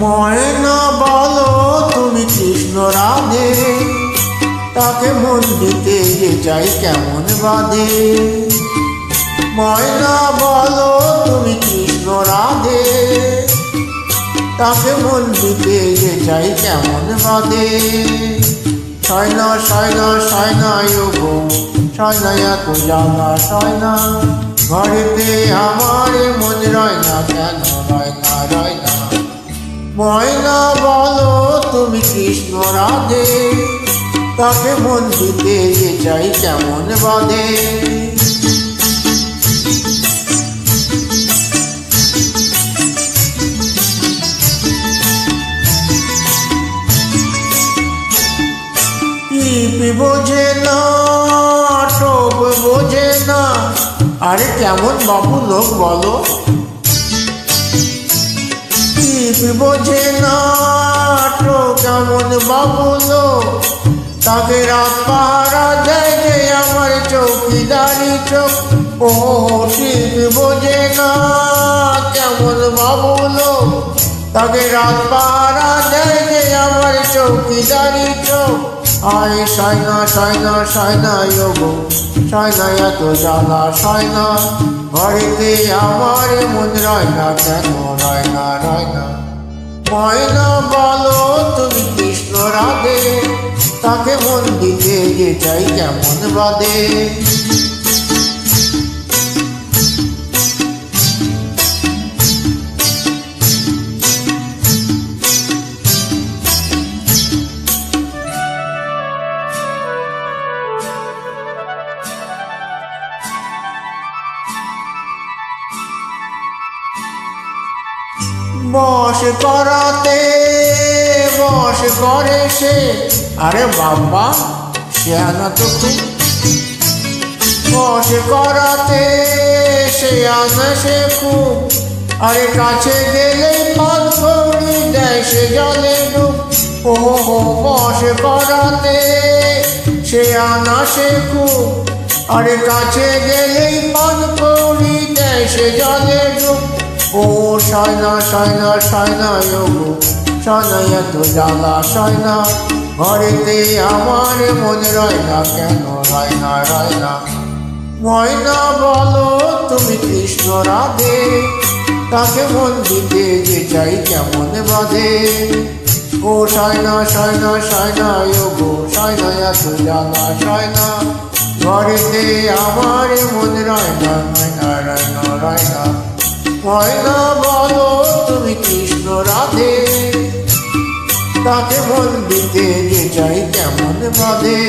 ময়না বলো তুমি কৃষ্ণ রাধে, তাকে মন দিতে যে চাই কেমন বাধে। ময়না বলো তুমি কৃষ্ণ রাধে, তাকে মন দিতে যে চাই কেমন বাধে। সয়না সয়না সয়না গো সয়না এত জ্বালা সয়না, ঘরেতে আমার মন রয় না কেন রয় না রয় না। ময়না বলো তুমি কৃষ্ণ রাধে, তাকে মন দিতে যে চাই কেমন বাধে। বোঝে না টোপ বোঝে না, আরে কেমন বাবু লোক বলো। বোঝে না টো কেমন বাবু লোক, তাকে রাত পাহারা দেয় যে আমার চৌকিদারি চোখ। ও শিব বোঝে না কেমন বাবু লোক, তাকে রাত পাহারা দেয় যে আমার চৌকিদারি চোখ। আয় সয়না সয়না সয়না গো সয়না এত জ্বালা সয়না, ঘরেতে আমার মন রয় না কেন রয় না রয় না। ময়না বলো তুমি কৃষ্ণ রাধে, তাকে মন দিতে যে চাই কেমন বাধে। বস করাতে বস করে সে, আরে বাবা শেয়ানা তো খুব। বস করাতে সে আনা সে খুব, আরে কাছে গেলে পান করি দেয় সে জলে ডুব। ও বস করাতে সে আনা সে খুব, আরে কাছে গেলেই পান করি দেয় সে জলে ডুব। ও সয়না সয়না সয়না গো সয়না এত জ্বালা সয়না, ঘরেতে আমার মন রয় না কেন রয় না রয় না। ময়না বলো তুমি কৃষ্ণ রাধে, তাকে মন দিতে যে চাই কেমন বাধে। ও সয়না সয়না সয়না গো সয়না এত জ্বালা সয়না, ঘরেতে আমার মন রয় না রয় না রয় না রয় না। ময়না বলো তুমি কৃষ্ণ রাধে, তাকে মন দিতে যে চাই কেমন বাধে।